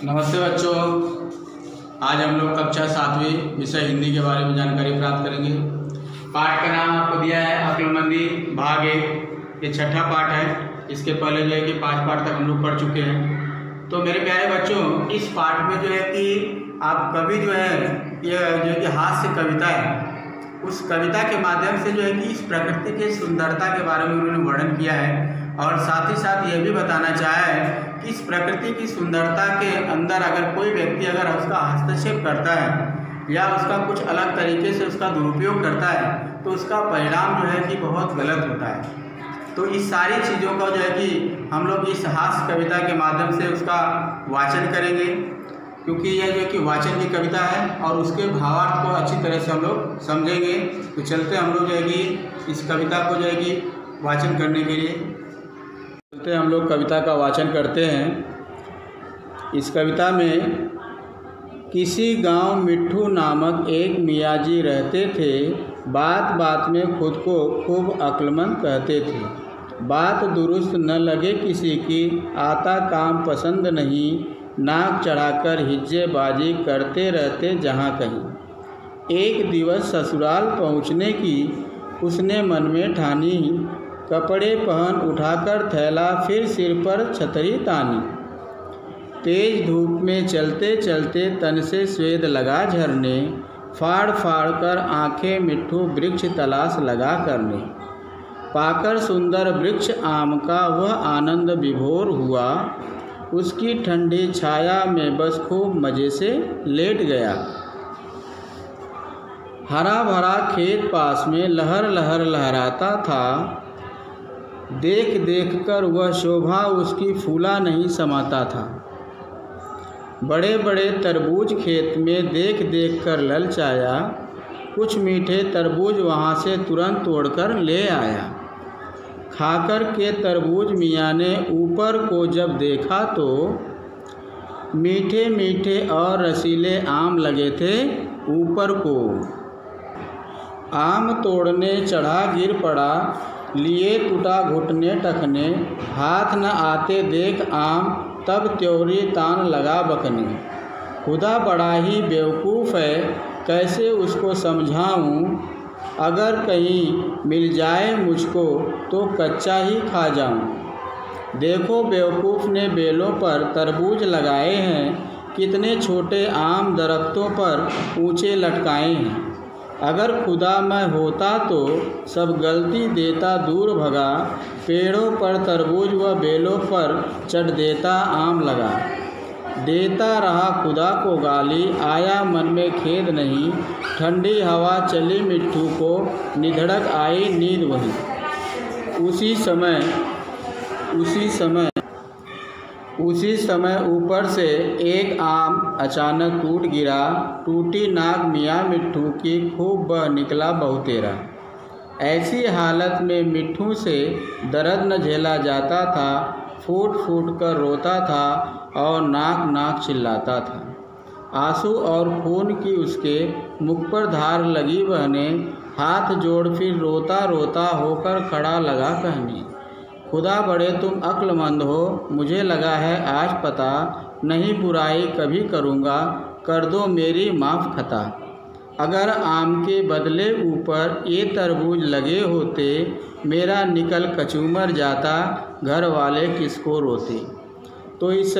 नमस्ते बच्चों, आज हम लोग कक्षा 7वीं विषय हिंदी के बारे में जानकारी प्राप्त करेंगे। पाठ का नाम आपको दिया है अक्लमंदी भाग 1। ये छठा पाठ है। इसके पहले जो है कि 5 पाठ तक हम लोग पढ़ चुके हैं। तो मेरे प्यारे बच्चों, इस पाठ में जो है कि आप कवि जो है ये जो है कि हास्य कविता है, उस कविता के माध्यम से जो है कि इस प्रकृति की सुंदरता के बारे में उन्होंने वर्णन किया है और साथ ही साथ ये भी बताना चाहा है कि इस प्रकृति की सुंदरता के अंदर अगर कोई व्यक्ति अगर उसका हस्तक्षेप करता है या उसका कुछ अलग तरीके से उसका दुरुपयोग करता है तो उसका परिणाम जो है कि बहुत गलत होता है। तो इस सारी चीज़ों का जो है कि हम लोग इस हास्य कविता के माध्यम से उसका वाचन करेंगे, क्योंकि यह जो है कि वाचन की कविता है और उसके भावार्थ को अच्छी तरह से हम लोग समझेंगे। तो चलते हम लोग जो है कि इस कविता को जो है कि वाचन करने के लिए चलते हम लोग कविता का वाचन करते हैं। इस कविता में किसी गांव मिट्ठू नामक एक मियाँजी रहते थे। बात बात में खुद को खूब अक्लमंद कहते थे। बात दुरुस्त न लगे किसी की, आता काम पसंद नहीं, नाक चढ़ाकर हिज्जेबाजी करते रहते जहाँ कहीं। एक दिवस ससुराल पहुँचने की उसने मन में ठानी, कपड़े पहन उठाकर थैला फिर सिर पर छतरी तानी। तेज धूप में चलते चलते तन से स्वेद लगा झरने, फाड़ फाड़ कर आँखें मिट्ठू वृक्ष तलाश लगा करने। पाकर सुंदर वृक्ष आम का वह आनंद विभोर हुआ, उसकी ठंडी छाया में बस खूब मज़े से लेट गया। हरा भरा खेत पास में लहर लहर लहराता था, देख देख कर वह शोभा उसकी फूला नहीं समाता था। बड़े बड़े तरबूज खेत में देख देख कर ललचाया, कुछ मीठे तरबूज वहाँ से तुरंत तोड़कर ले आया। खाकर के तरबूज मियाँ ने ऊपर को जब देखा तो मीठे मीठे और रसीले आम लगे थे ऊपर को। आम तोड़ने चढ़ा गिर पड़ा, लिए टूटा घुटने टखने, हाथ न आते देख आम तब त्योरी तान लगा बकने। खुदा बड़ा ही बेवकूफ़ है, कैसे उसको समझाऊं, अगर कहीं मिल जाए मुझको तो कच्चा ही खा जाऊं। देखो बेवकूफ़ ने बेलों पर तरबूज लगाए हैं, कितने छोटे आम दरख्तों पर ऊंचे लटकाए हैं। अगर खुदा मैं होता तो सब गलती देता दूर भगा, पेड़ों पर तरबूज व बेलों पर चढ़ देता आम लगा। देता रहा खुदा को गाली, आया मन में खेद नहीं, ठंडी हवा चली मिट्ठू को, निधड़क आई नींद वही। उसी समय ऊपर से एक आम अचानक टूट गिरा, टूटी नाक मियाँ मिट्ठू की, खूब बह निकला बहुतेरा। ऐसी हालत में मिट्ठू से दर्द न झेला जाता था, फूट फूट कर रोता था और नाक नाक चिल्लाता था। आंसू और खून की उसके मुख पर धार लगी बहने, हाथ जोड़ फिर रोता रोता होकर खड़ा लगा कहने। खुदा बड़े तुम अक्लमंद हो, मुझे लगा है आज पता, नहीं बुराई कभी करूँगा, कर दो मेरी माफ़ खता। अगर आम के बदले ऊपर ये तरबूज लगे होते, मेरा निकल कचूमर जाता, घर वाले किसको रोते। तो इस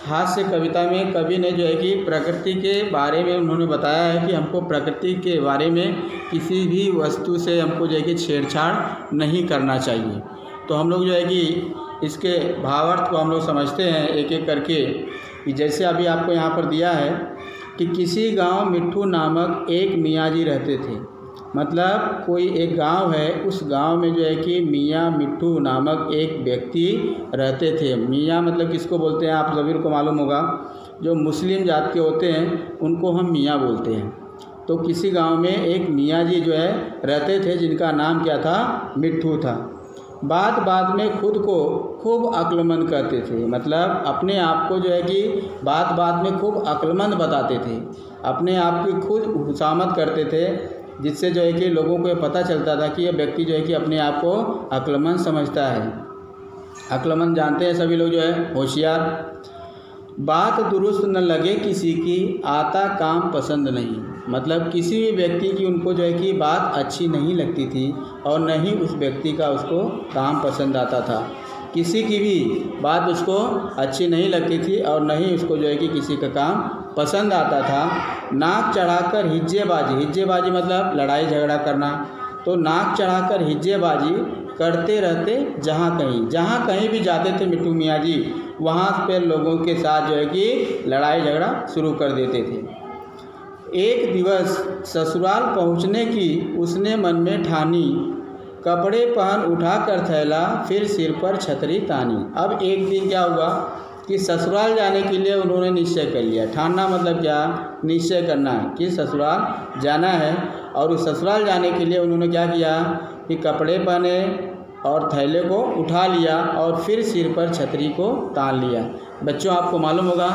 हास्य कविता में कवि ने जो है कि प्रकृति के बारे में उन्होंने बताया है कि हमको प्रकृति के बारे में किसी भी वस्तु से हमको जो है कि छेड़छाड़ नहीं करना चाहिए। तो हम लोग जो है कि इसके भावार्थ को हम लोग समझते हैं एक एक करके। कि जैसे अभी आपको यहाँ पर दिया है कि किसी गांव मिट्ठू नामक एक मियाँजी रहते थे। मतलब कोई एक गांव है, उस गांव में जो है कि मियाँ मिट्ठू नामक एक व्यक्ति रहते थे। मियाँ मतलब किसको बोलते हैं, आप सभी को मालूम होगा, जो मुस्लिम जात के होते हैं उनको हम मियाँ बोलते हैं। तो किसी गांव में एक मियाँजी जो है रहते थे, जिनका नाम क्या था, मिट्ठू था। बात बात में खुद को खूब अक्लमंद कहते थे। मतलब अपने आप को जो है कि बात बात में खूब अक्लमंद बताते थे, अपने आप की खुद खुशामद करते थे, जिससे जो है कि लोगों को ये पता चलता था कि यह व्यक्ति जो है कि अपने आप को अक्लमंद समझता है। अक्लमंद जानते हैं सभी लोग, जो है होशियार। बात दुरुस्त न लगे किसी की, आता काम पसंद नहीं। मतलब किसी भी व्यक्ति की उनको जो है कि बात अच्छी नहीं लगती थी और न ही उस व्यक्ति का उसको काम पसंद आता था। किसी की भी बात उसको अच्छी नहीं लगती थी और न ही उसको जो है कि किसी का काम पसंद आता था। नाक चढ़ाकर हिज्जेबाजी मतलब लड़ाई झगड़ा करना। तो नाक चढ़ाकर हिज्जेबाजी करते रहते जहाँ कहीं भी जाते थे मिट्टू मियाँ जी, वहाँ पे लोगों के साथ जो है कि लड़ाई झगड़ा शुरू कर देते थे। एक दिवस ससुराल पहुँचने की उसने मन में ठानी, कपड़े पहन उठाकर थैला, फिर सिर पर छतरी तानी। अब एक दिन क्या हुआ कि ससुराल जाने के लिए उन्होंने निश्चय कर लिया। ठानना मतलब क्या, निश्चय करना है कि ससुराल जाना है। और उस ससुराल जाने के लिए उन्होंने क्या किया कि कपड़े पहने और थैले को उठा लिया और फिर सिर पर छतरी को तान लिया। बच्चों आपको मालूम होगा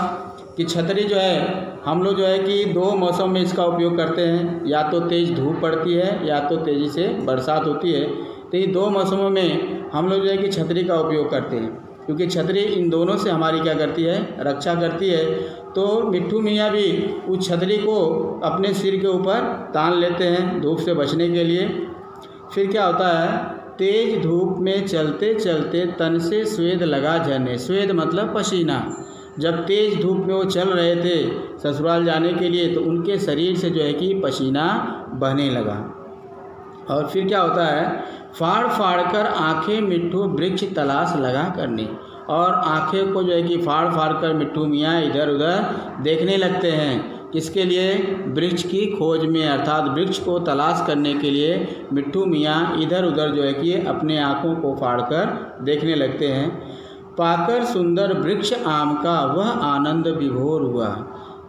कि छतरी जो है हम लोग जो है कि दो मौसम में इसका उपयोग करते हैं, या तो तेज़ धूप पड़ती है या तो तेज़ी से बरसात होती है। तो ये दो मौसमों में हम लोग जो है कि छतरी का उपयोग करते हैं, क्योंकि छतरी इन दोनों से हमारी क्या करती है, रक्षा करती है। तो मिट्टू मियाँ भी उस छतरी को अपने सिर के ऊपर तान लेते हैं धूप से बचने के लिए। फिर क्या होता है, तेज़ धूप में चलते चलते तन से स्वेद लगा झरने। स्वेद मतलब पसीना। जब तेज़ धूप में वो चल रहे थे ससुराल जाने के लिए तो उनके शरीर से जो है कि पसीना बहने लगा। और फिर क्या होता है, फाड़ फाड़ कर आँखें मिट्टू वृक्ष तलाश लगा करने। और आँखें को जो है कि फाड़ फाड़ कर मिट्टू मियाँ इधर उधर देखने लगते हैं। किसके लिए, वृक्ष की खोज में, अर्थात वृक्ष को तलाश करने के लिए मिट्टू मियाँ इधर उधर जो है कि अपने आँखों को फाड़ कर देखने लगते हैं। पाकर सुंदर वृक्ष आम का वह आनंद विभोर हुआ।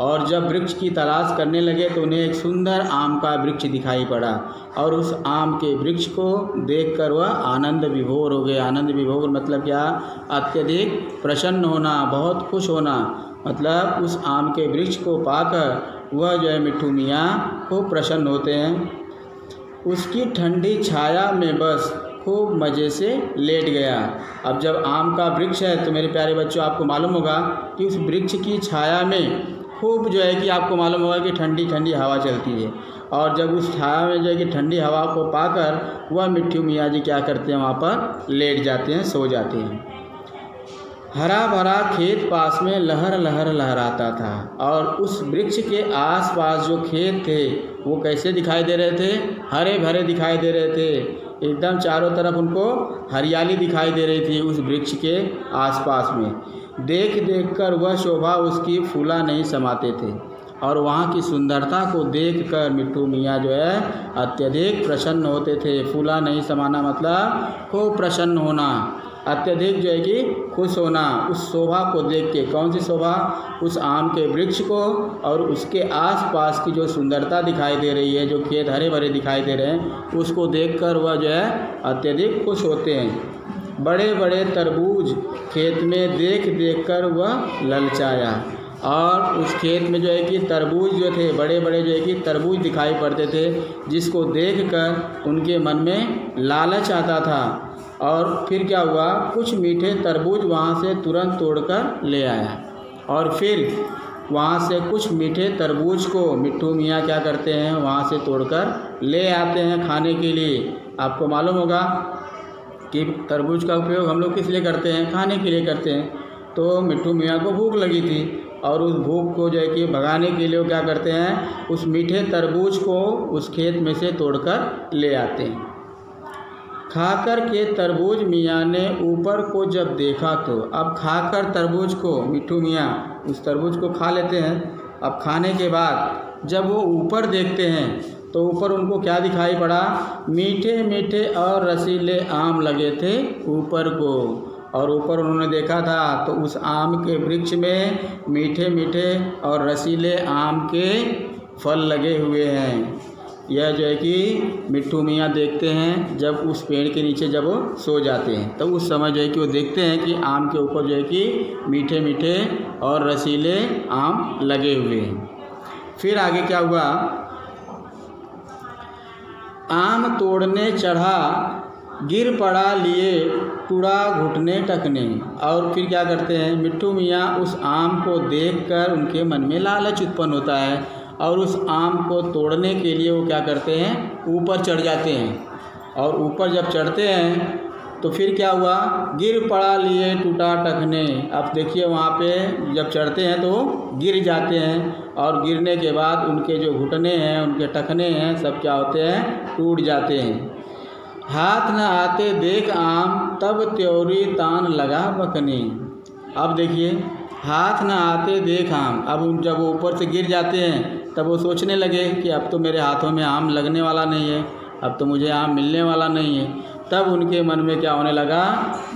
और जब वृक्ष की तलाश करने लगे तो उन्हें एक सुंदर आम का वृक्ष दिखाई पड़ा और उस आम के वृक्ष को देखकर वह आनंद विभोर हो गए। आनंद विभोर मतलब क्या, अत्यधिक प्रसन्न होना, बहुत खुश होना। मतलब उस आम के वृक्ष को पाकर वह जो है मिट्टू मियाँ खूब प्रसन्न होते हैं। उसकी ठंडी छाया में बस खूब मज़े से लेट गया। अब जब आम का वृक्ष है तो मेरे प्यारे बच्चों आपको मालूम होगा कि उस वृक्ष की छाया में खूब जो है कि आपको मालूम होगा कि ठंडी ठंडी हवा चलती है। और जब उस छाया में जो है कि ठंडी हवा को पाकर वह मिट्टू मियाँ जी क्या करते हैं, वहाँ पर लेट जाते हैं, सो जाते हैं। हरा भरा खेत पास में लहर लहर लहराता था और उस वृक्ष के आसपास जो खेत थे वो कैसे दिखाई दे रहे थे, हरे भरे दिखाई दे रहे थे। एकदम चारों तरफ उनको हरियाली दिखाई दे रही थी उस वृक्ष के आसपास में। देख देख कर वह शोभा उसकी फूला नहीं समाते थे। और वहाँ की सुंदरता को देखकर मिट्टू मियाँ जो है अत्यधिक प्रसन्न होते थे। फूला नहीं समाना मतलब खूब प्रसन्न होना, अत्यधिक जो है कि खुश होना उस शोभा को देख के। कौन सी शोभा, उस आम के वृक्ष को और उसके आसपास की जो सुंदरता दिखाई दे रही है, जो खेत हरे भरे दिखाई दे रहे हैं, उसको देखकर वह जो है अत्यधिक खुश होते हैं। बड़े बड़े तरबूज खेत में देख देख कर वह ललचाया। और उस खेत में जो है कि तरबूज जो थे, बड़े बड़े जो है कि तरबूज दिखाई पड़ते थे, जिसको देखकर उनके मन में लालच आता था। और फिर क्या हुआ, कुछ मीठे तरबूज वहाँ से तुरंत तोड़कर ले आया। और फिर वहाँ से कुछ मीठे तरबूज को मिट्टू मियाँ क्या करते हैं, वहाँ से तोड़कर ले आते हैं खाने के लिए। आपको मालूम होगा कि तरबूज का उपयोग हम लोग किस लिए करते हैं, खाने के लिए करते हैं। तो मिट्टू मियाँ को भूख लगी थी और उस भूख को जो है कि भगाने के लिए वो क्या करते हैं, उस मीठे तरबूज को उस खेत में से तोड़कर ले आते हैं। खाकर के तरबूज मियाँ ने ऊपर को जब देखा तो, अब खाकर तरबूज को मिट्टू मियाँ उस तरबूज को खा लेते हैं। अब खाने के बाद जब वो ऊपर देखते हैं तो ऊपर उनको क्या दिखाई पड़ा, मीठे मीठे और रसीले आम लगे थे ऊपर को। और ऊपर उन्होंने देखा था तो उस आम के वृक्ष में मीठे मीठे और रसीले आम के फल लगे हुए हैं। यह जो है कि मिट्टू मियाँ देखते हैं जब उस पेड़ के नीचे जब वो सो जाते हैं, तो उस समय जो है कि वो देखते हैं कि आम के ऊपर जो है कि मीठे मीठे और रसीले आम लगे हुए हैं। फिर आगे क्या हुआ, आम तोड़ने चढ़ा गिर पड़ा लिए टूटा घुटने टकने। और फिर क्या करते हैं, मिट्ठू मियाँ उस आम को देखकर उनके मन में लालच उत्पन्न होता है और उस आम को तोड़ने के लिए वो क्या करते हैं, ऊपर चढ़ जाते हैं। और ऊपर जब चढ़ते हैं तो फिर क्या हुआ, गिर पड़ा लिए टूटा टखने। अब देखिए वहाँ पे जब चढ़ते हैं तो गिर जाते हैं और गिरने के बाद उनके जो घुटने हैं, उनके टखने हैं, सब क्या होते हैं, टूट जाते हैं। हाथ न आते देख आम तब त्योरी तान लगा बकने। अब देखिए, हाथ न आते देख आम, अब जब वो ऊपर से गिर जाते हैं तब वो सोचने लगे कि अब तो मेरे हाथों में आम लगने वाला नहीं है, अब तो मुझे आम मिलने वाला नहीं है। तब उनके मन में क्या होने लगा,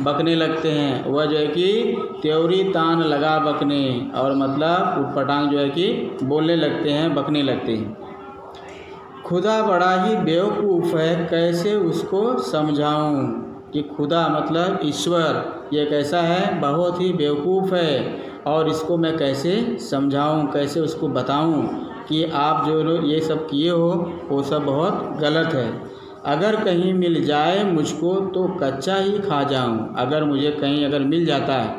बकने लगते हैं। वह जो है कि त्योरी तान लगा बकने, और मतलब उटपटांग जो है कि बोलने लगते हैं, बकने लगते हैं। खुदा बड़ा ही बेवकूफ़ है कैसे उसको समझाऊं। कि खुदा मतलब ईश्वर, ये कैसा है, बहुत ही बेवकूफ़ है और इसको मैं कैसे समझाऊं, कैसे उसको बताऊं कि आप जो ये सब किए हो वो सब बहुत गलत है। अगर कहीं मिल जाए मुझको तो कच्चा ही खा जाऊं। अगर मुझे कहीं अगर मिल जाता है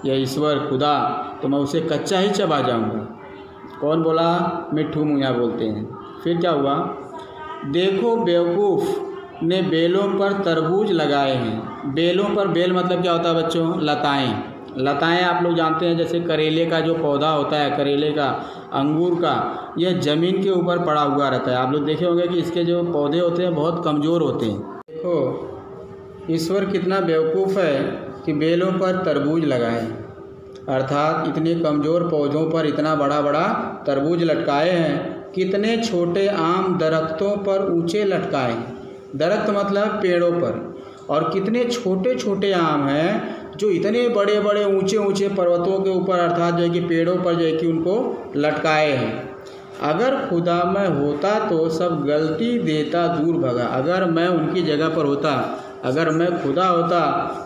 यह ईश्वर खुदा तो मैं उसे कच्चा ही चबा जाऊंगा। कौन बोला, मिट्ठू मियाँ बोलते हैं। फिर क्या हुआ, देखो बेवकूफ़ ने बेलों पर तरबूज लगाए हैं। बेलों पर, बेल मतलब क्या होता है बच्चों, लताएं। लताएं आप लोग जानते हैं, जैसे करेले का जो पौधा होता है, करेले का, अंगूर का, यह ज़मीन के ऊपर पड़ा हुआ रहता है। आप लोग देखे होंगे कि इसके जो पौधे होते हैं बहुत कमज़ोर होते हैं। देखो ईश्वर कितना बेवकूफ़ है कि बेलों पर तरबूज लगाए, अर्थात इतने कमज़ोर पौधों पर इतना बड़ा बड़ा तरबूज लटकाए हैं। कितने छोटे आम दरख्तों पर ऊंचे लटकाए हैं, दरख्त मतलब पेड़ों पर, और कितने छोटे छोटे आम हैं जो इतने बड़े बड़े ऊंचे ऊंचे पर्वतों के ऊपर, अर्थात जो है कि पेड़ों पर जो है कि उनको लटकाए हैं। अगर खुदा मैं होता तो सब गलती देता दूर भगा। अगर मैं उनकी जगह पर होता, अगर मैं खुदा होता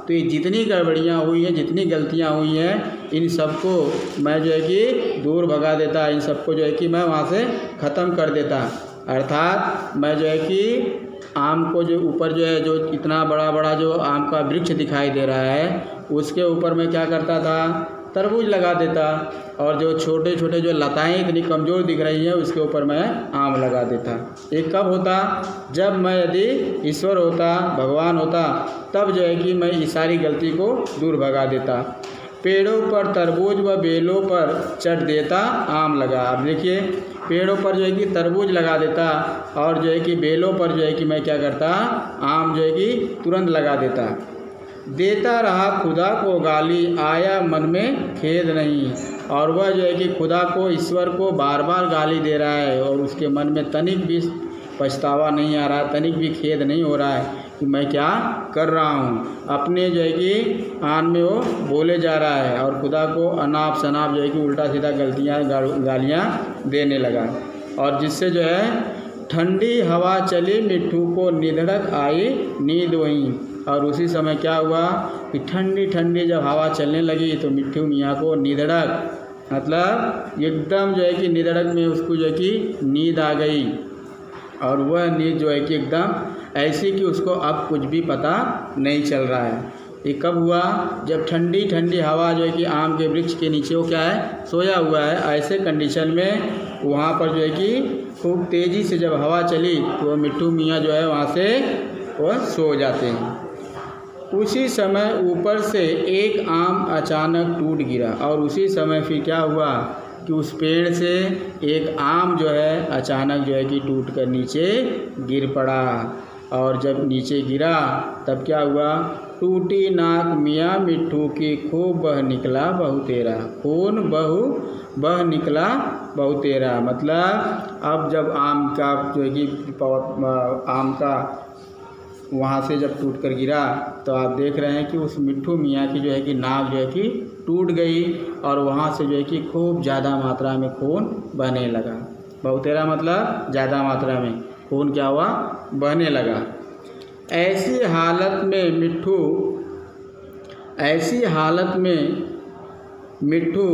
तो ये जितनी गड़बड़ियाँ हुई हैं, जितनी गलतियाँ हुई हैं, इन सबको मैं जो है कि दूर भगा देता, इन सबको जो है कि मैं वहाँ से ख़त्म कर देता। अर्थात मैं जो है कि आम को जो ऊपर जो है, जो इतना बड़ा बड़ा जो आम का वृक्ष दिखाई दे रहा है उसके ऊपर मैं क्या करता था, तरबूज लगा देता, और जो छोटे छोटे जो लताएं इतनी कमज़ोर दिख रही हैं उसके ऊपर मैं आम लगा देता। ये कब होता, जब मैं यदि ईश्वर होता, भगवान होता, तब जो है कि मैं इस सारी गलती को दूर भगा देता। पेड़ों पर तरबूज व बेलों पर चढ़ देता आम लगा। अब देखिए, पेड़ों पर जो है कि तरबूज लगा देता और जो है कि बेलों पर जो है कि मैं क्या करता, आम जो है कि तुरंत लगा देता। देता रहा खुदा को गाली आया मन में खेद नहीं। और वह जो है कि खुदा को, ईश्वर को बार बार गाली दे रहा है और उसके मन में तनिक भी पछतावा नहीं आ रहा, तनिक भी खेद नहीं हो रहा है कि मैं क्या कर रहा हूँ। अपने जो है कि आन में वो बोले जा रहा है और खुदा को अनाप शनाप जो है कि उल्टा सीधा गालियाँ देने लगा। और जिससे जो है ठंडी हवा चली मिट्ठू को निधड़क आई नींद वहीं। और उसी समय क्या हुआ कि ठंडी ठंडी जब हवा चलने लगी तो मिट्ठू मियाँ को निधड़क, मतलब एकदम जो है कि निधड़क में उसको जो है कि नींद आ गई। और वह नींद जो है कि एकदम ऐसी कि उसको अब कुछ भी पता नहीं चल रहा है। ये कब हुआ, जब ठंडी ठंडी हवा जो है कि आम के वृक्ष के नीचे वो क्या है, सोया हुआ है। ऐसे कंडीशन में वहाँ पर जो है कि खूब तेज़ी से जब हवा चली तो मिट्ठू मियाँ जो है वहाँ से वह सो जाते हैं। उसी समय ऊपर से एक आम अचानक टूट गिरा। और उसी समय फिर क्या हुआ कि उस पेड़ से एक आम जो है अचानक जो है कि टूट कर नीचे गिर पड़ा। और जब नीचे गिरा तब क्या हुआ, टूटी नाक मियाँ मिट्ठू की खूब बह निकला बहु तेरा। खून बह निकला बहु तेरा, मतलब अब जब आम का जो है कि आम का वहाँ से जब टूट कर गिरा तो आप देख रहे हैं कि उस मिट्ठू मियाँ की जो है कि नाक जो है कि टूट गई और वहाँ से जो है कि खूब ज़्यादा मात्रा में खून बहने लगा। बहुतेरा मतलब ज़्यादा मात्रा में खून क्या हुआ, बहने लगा। ऐसी हालत में मिट्ठू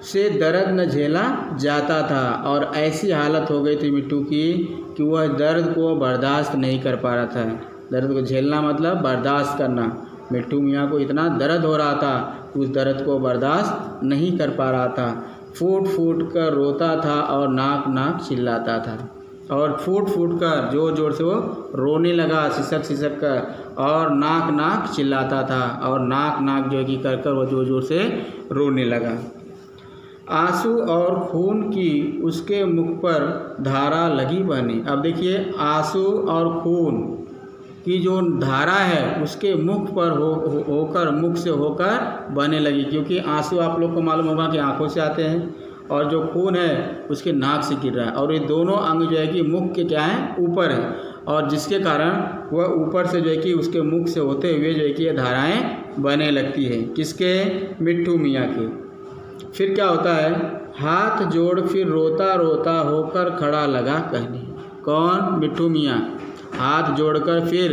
से दर्द न झेला जाता था। और ऐसी हालत हो गई थी मिट्ठू की कि वह दर्द को बर्दाश्त नहीं कर पा रहा था। दर्द को झेलना मतलब बर्दाश्त करना। मिट्टू मियाँ को इतना दर्द हो रहा था, उस दर्द को बर्दाश्त नहीं कर पा रहा था। फूट फूट कर रोता था और नाक नाक चिल्लाता था, और फूट फूट कर जोर जोर से वो रोने लगा, सिसक सिसक कर, और नाक नाक चिल्लाता था, और नाक नाक जो है कि कर कर वो जोर जोर से रोने लगा। आंसू और खून की उसके मुख पर धारा लगी बहने। अब देखिए, आंसू और खून की जो धारा है उसके मुख पर होकर मुख से होकर बहने लगी, क्योंकि आंसू आप लोग को मालूम होगा कि आंखों से आते हैं, और जो खून है उसके नाक से गिर रहा है, और ये दोनों अंग जो है कि मुख के क्या हैं, ऊपर है, और जिसके कारण वह ऊपर से जो है कि उसके मुख से होते हुए जो है कि ये धाराएँ बहने लगती हैं। किसके? मिट्टू मियाँ के। फिर क्या होता है, हाथ जोड़ फिर रोता रोता होकर खड़ा लगा कहने। कौन? मिट्टू मियाँ। हाथ जोड़कर फिर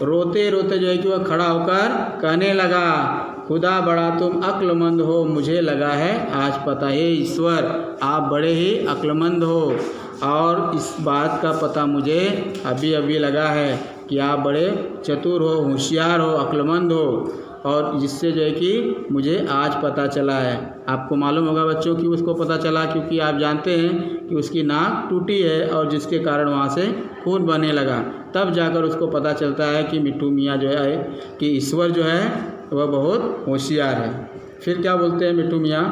रोते रोते जो है कि वह खड़ा होकर कहने लगा, खुदा बड़ा तुम अक्लमंद हो, मुझे लगा है आज पता है ईश्वर आप बड़े ही अक्लमंद हो, और इस बात का पता मुझे अभी अभी लगा है कि आप बड़े चतुर हो, होशियार हो, अक्लमंद हो, और जिससे जो है कि मुझे आज पता चला है। आपको मालूम होगा बच्चों कि उसको पता चला क्योंकि आप जानते हैं कि उसकी नाक टूटी है और जिसके कारण वहाँ से खून बहने लगा, तब जाकर उसको पता चलता है कि मिट्टू मियाँ जो है कि ईश्वर जो है वह बहुत होशियार है। फिर क्या बोलते हैं मिट्टू मियाँ,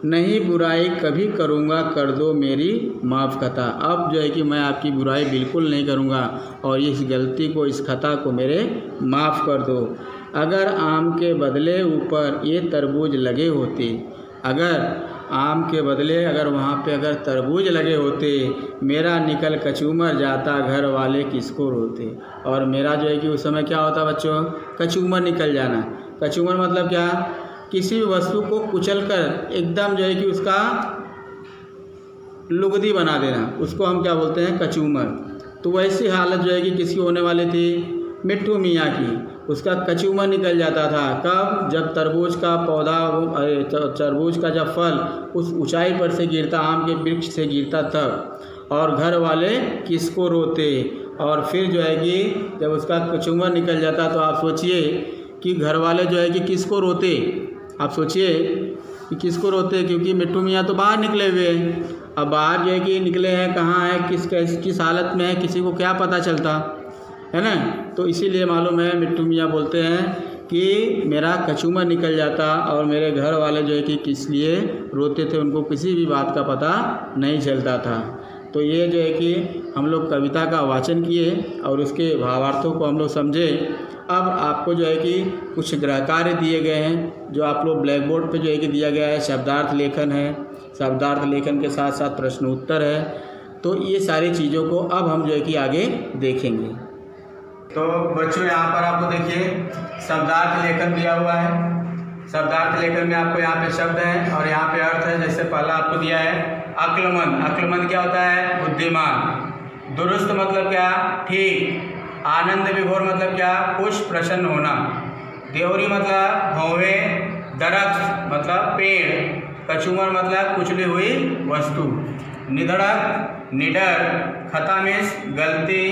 नहीं बुराई कभी करूँगा, कर दो मेरी माफ़ खता। अब जो है कि मैं आपकी बुराई बिल्कुल नहीं करूँगा, और इस गलती को, इस खता को मेरे माफ़ कर दो। अगर आम के बदले ऊपर ये तरबूज लगे होते, अगर आम के बदले अगर वहाँ पे अगर तरबूज लगे होते, मेरा निकल कचूमर जाता, घर वाले किसको रोते। और मेरा जो है कि उस समय क्या होता बच्चों, कचूमर निकल जाना। कचूमर मतलब क्या, किसी भी वस्तु को कुचल कर एकदम जो है कि उसका लुगदी बना देना, उसको हम क्या बोलते हैं, कचूमर। तो वैसी हालत जो है कि किसकी होने वाली थी, मिट्टू मियाँ की। उसका कचूमर निकल जाता था। कब? जब तरबूज का पौधा, तरबूज का जब फल उस ऊंचाई पर से गिरता, आम के वृक्ष से गिरता तब, और घर वाले किसको रोते। और फिर जो है कि जब उसका कचूमर निकल जाता तो आप सोचिए कि घर वाले जो है कि किसको रोते। आप सोचिए कि किसको रोते, क्योंकि मिट्टू मियाँ तो बाहर निकले हुए हैं। अब बाहर जो है कि निकले हैं, कहाँ है, किस हालत में है, किसी को क्या पता चलता है ना। तो इसीलिए मालूम है मिट्टू मियाँ बोलते हैं कि मेरा कचूमर निकल जाता, और मेरे घर वाले जो है कि किस लिए रोते थे, उनको किसी भी बात का पता नहीं चलता था। तो ये जो है कि हम लोग कविता का वाचन किए और उसके भावार्थों को हम लोग समझे। अब आपको जो है कि कुछ गृह कार्य दिए गए हैं, जो आप लोग ब्लैक बोर्ड पर जो है कि दिया गया है। शब्दार्थ लेखन है, शब्दार्थ लेखन के साथ साथ प्रश्नोत्तर है। तो ये सारी चीज़ों को अब हम जो है कि आगे देखेंगे। तो बच्चों यहाँ पर आपको देखिए शब्दार्थ लेखन दिया हुआ है। शब्दार्थ लेखन में आपको यहाँ पे शब्द है और यहाँ पे अर्थ है। जैसे पहला आपको दिया है अक्लमंद। अक्लमंद क्या होता है, बुद्धिमान। दुरुस्त मतलब क्या, ठीक। आनंद विभोर मतलब क्या, खुश प्रसन्न होना। देवरी मतलब भौवे। दरख्त मतलब पेड़। कचूमर मतलब कुचली हुई वस्तु। निधड़क निडर। खतामेश गलती।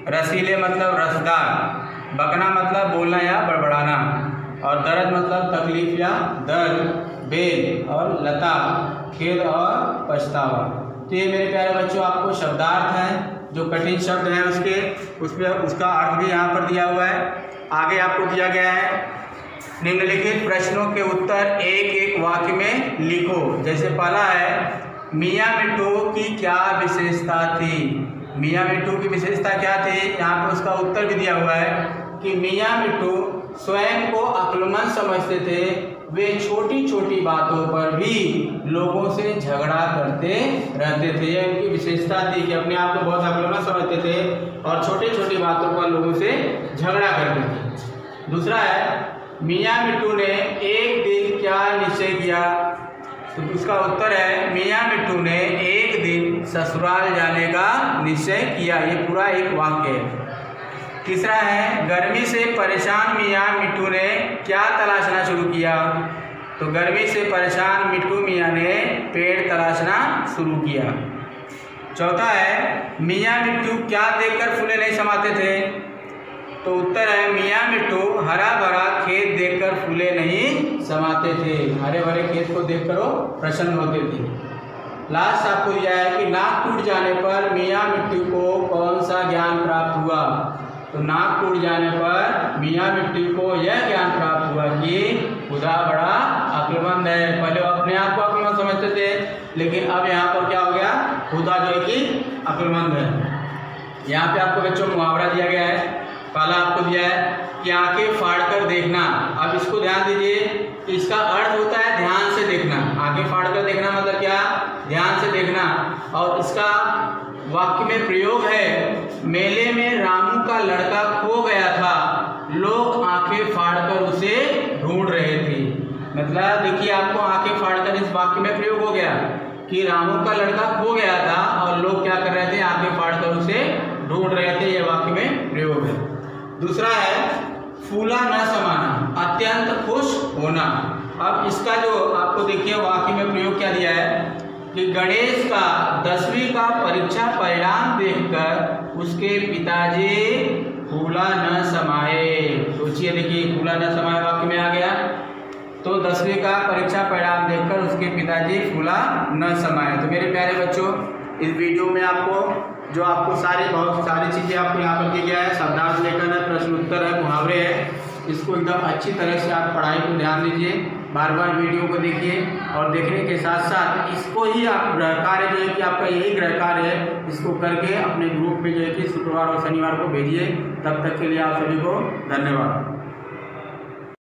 रसीले मतलब रसदार। बकना मतलब बोलना या बड़बड़ाना। और दर्द मतलब तकलीफ या दर्द। बेद और लता खेद और पछतावा। तो ये मेरे प्यारे बच्चों आपको शब्दार्थ हैं, जो कठिन शब्द हैं उसका अर्थ भी यहाँ पर दिया हुआ है। आगे आपको दिया गया है निम्नलिखित प्रश्नों के उत्तर एक एक वाक्य में लिखो। जैसे पहला है मियाँ मिट्टू की क्या विशेषता थी। मियाँ मिट्टू की विशेषता क्या थी, यहाँ पर उसका उत्तर भी दिया हुआ है कि मियाँ मिट्टू स्वयं को अक्लमंद समझते थे। वे छोटी छोटी बातों पर भी लोगों से झगड़ा करते रहते थे। यह उनकी विशेषता थी कि अपने आप को बहुत अक्लमंद समझते थे और छोटी छोटी बातों पर लोगों से झगड़ा करते थे। दूसरा है मियाँ मिट्टू ने एक दिन क्या निश्चय किया। तो उसका उत्तर है मियाँ मिट्टू ने एक दिन ससुराल जाने का निश्चय किया। ये पूरा एक वाक्य है। तीसरा है गर्मी से परेशान मियाँ मिट्टू ने क्या तलाशना शुरू किया। तो गर्मी से परेशान मिट्टू मियाँ ने पेड़ तलाशना शुरू किया। चौथा है मियाँ मिट्टू क्या देखकर फूले नहीं समाते थे। तो उत्तर है मियाँ मिट्ठू हरा भरा खेत देखकर फूले नहीं समाते थे। हरे भरे खेत को देखकर वो प्रसन्न होते थे। लास्ट आपको दिया है कि नाक टूट जाने पर मियाँ मिट्ठू को कौन सा ज्ञान प्राप्त हुआ। तो नाक टूट जाने पर मियाँ मिट्ठू को यह ज्ञान प्राप्त हुआ कि खुदा बड़ा अक्लमंद है। पहले वो अपने आप को अक्लमंद समझते थे, लेकिन अब यहाँ पर क्या हो गया, खुदा जो है कि अक्लमंद है। यहाँ पे आपको बच्चों मुहावरा दिया गया है। पहला आपको दिया है कि आंखें फाड़कर देखना। अब इसको ध्यान दीजिए कि इसका अर्थ होता है ध्यान से देखना। आंखें फाड़कर देखना मतलब क्या, ध्यान से देखना। और इसका वाक्य में प्रयोग है, मेले में रामू का लड़का खो गया था, लोग आंखें फाड़कर उसे ढूंढ रहे थे। मतलब देखिए आपको आंखें फाड़कर इस वाक्य में प्रयोग हो गया कि रामू का लड़का खो गया था और लोग क्या कर रहे थे, आंखें फाड़कर उसे ढूंढ रहे थे। यह वाक्य में प्रयोग है। दूसरा है फूला न समाना, अत्यंत खुश होना। अब इसका जो आपको देखिए वाक्य में प्रयोग क्या दिया है कि गणेश का 10वीं का परीक्षा परिणाम देखकर उसके पिताजी फूला न समाए। सोचिए, देखिए फूला न समाए वाक्य में आ गया। तो 10वीं का परीक्षा परिणाम देखकर उसके पिताजी फूला न समाए। तो मेरे प्यारे बच्चों, इस वीडियो में आपको जो आपको बहुत सारी चीज़ें आपको यहाँ पर दी गया है, शब्दार्थ लेखन है, प्रश्न उत्तर है, मुहावरे है। इसको एकदम अच्छी तरह से आप पढ़ाई को ध्यान दीजिए, बार बार वीडियो को देखिए और देखने के साथ साथ इसको ही आप गृह कार्य जो है कि आपका यही गृह कार्य है, इसको करके अपने ग्रुप में जो है कि शुक्रवार और शनिवार को भेजिए। तब तक के लिए आप सभी को धन्यवाद।